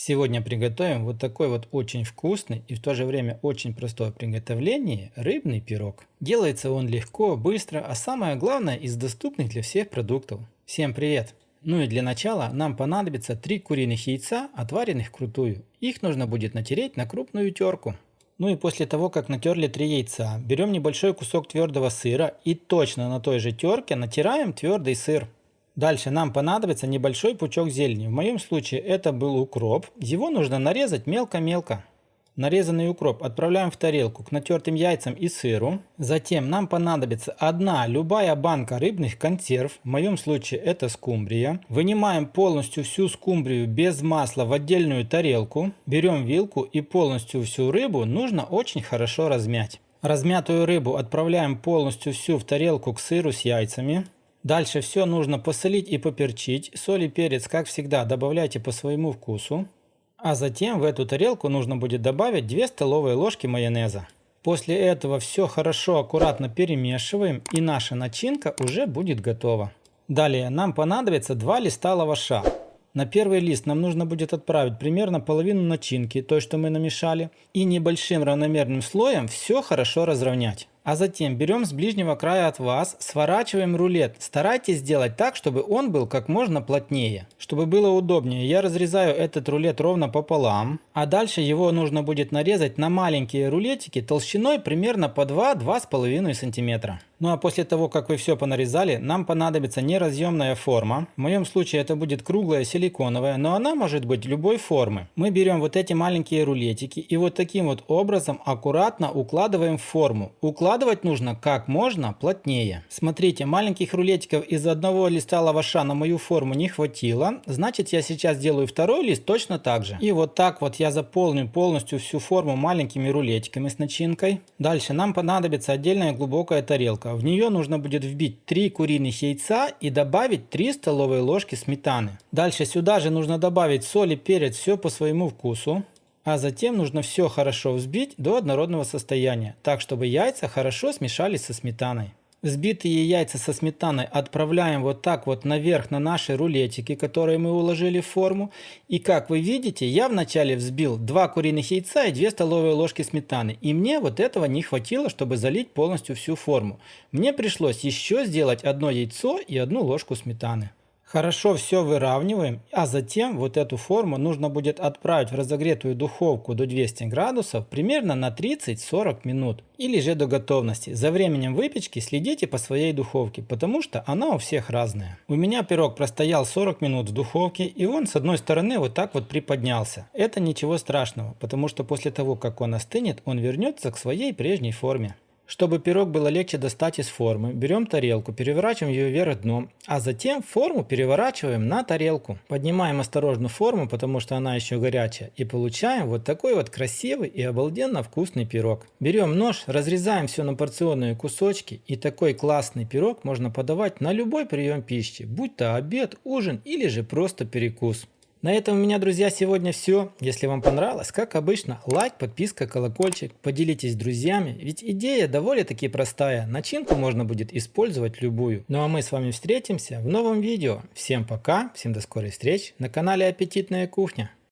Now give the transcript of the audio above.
Сегодня приготовим вот такой вот очень вкусный и в то же время очень простой в приготовлении рыбный пирог. Делается он легко, быстро, а самое главное из доступных для всех продуктов. Всем привет! Ну и для начала нам понадобится 3 куриных яйца, отваренных вкрутую. Их нужно будет натереть на крупную терку. Ну и после того, как натерли 3 яйца, берем небольшой кусок твердого сыра и точно на той же терке натираем твердый сыр. Дальше нам понадобится небольшой пучок зелени. В моем случае это был укроп. Его нужно нарезать мелко-мелко. Нарезанный укроп отправляем в тарелку к натертым яйцам и сыру. Затем нам понадобится одна любая банка рыбных консерв. В моем случае это скумбрия. Вынимаем полностью всю скумбрию без масла в отдельную тарелку. Берем вилку и полностью всю рыбу нужно очень хорошо размять. Размятую рыбу отправляем полностью всю в тарелку к сыру с яйцами. Дальше все нужно посолить и поперчить. Соль и перец, как всегда, добавляйте по своему вкусу. А затем в эту тарелку нужно будет добавить 2 столовые ложки майонеза. После этого все хорошо, аккуратно перемешиваем, и наша начинка уже будет готова. Далее нам понадобится 2 листа лаваша. На первый лист нам нужно будет отправить примерно половину начинки, той, что мы намешали, и небольшим равномерным слоем все хорошо разровнять. А затем берем с ближнего края от вас, сворачиваем рулет. Старайтесь сделать так, чтобы он был как можно плотнее. Чтобы было удобнее, я разрезаю этот рулет ровно пополам. А дальше его нужно будет нарезать на маленькие рулетики толщиной примерно по 2-2,5 см. Ну а после того, как вы все понарезали, нам понадобится неразъемная форма. В моем случае это будет круглая силиконовая, но она может быть любой формы. Мы берем вот эти маленькие рулетики и вот таким вот образом аккуратно укладываем в форму. Укладывать нужно как можно плотнее. Смотрите, маленьких рулетиков из одного листа лаваша на мою форму не хватило. Значит, я сейчас делаю второй лист точно так же. И вот так вот я заполню полностью всю форму маленькими рулетиками с начинкой. Дальше нам понадобится отдельная глубокая тарелка. В нее нужно будет вбить 3 куриных яйца и добавить 3 столовые ложки сметаны. Дальше сюда же нужно добавить соль и перец, все по своему вкусу. А затем нужно все хорошо взбить до однородного состояния, так чтобы яйца хорошо смешались со сметаной. Взбитые яйца со сметаной отправляем вот так вот наверх на наши рулетики, которые мы уложили в форму. И как вы видите, я вначале взбил 2 куриных яйца и 2 столовые ложки сметаны. И мне вот этого не хватило, чтобы залить полностью всю форму. Мне пришлось еще сделать одно яйцо и 1 ложку сметаны. Хорошо все выравниваем, а затем вот эту форму нужно будет отправить в разогретую духовку до 200 градусов примерно на 30-40 минут или же до готовности. За временем выпечки следите по своей духовке, потому что она у всех разная. У меня пирог простоял 40 минут в духовке, и он с одной стороны вот так вот приподнялся. Это ничего страшного, потому что после того, как он остынет, он вернется к своей прежней форме. Чтобы пирог было легче достать из формы, берем тарелку, переворачиваем ее вверх дном, а затем форму переворачиваем на тарелку. Поднимаем осторожно форму, потому что она еще горячая, и получаем вот такой вот красивый и обалденно вкусный пирог. Берем нож, разрезаем все на порционные кусочки, и такой классный пирог можно подавать на любой прием пищи, будь то обед, ужин или же просто перекус. На этом у меня, друзья, сегодня все. Если вам понравилось, как обычно, лайк, подписка, колокольчик. Поделитесь с друзьями, ведь идея довольно-таки простая. Начинку можно будет использовать любую. Ну а мы с вами встретимся в новом видео. Всем пока, всем до скорой встречи на канале Аппетитная кухня.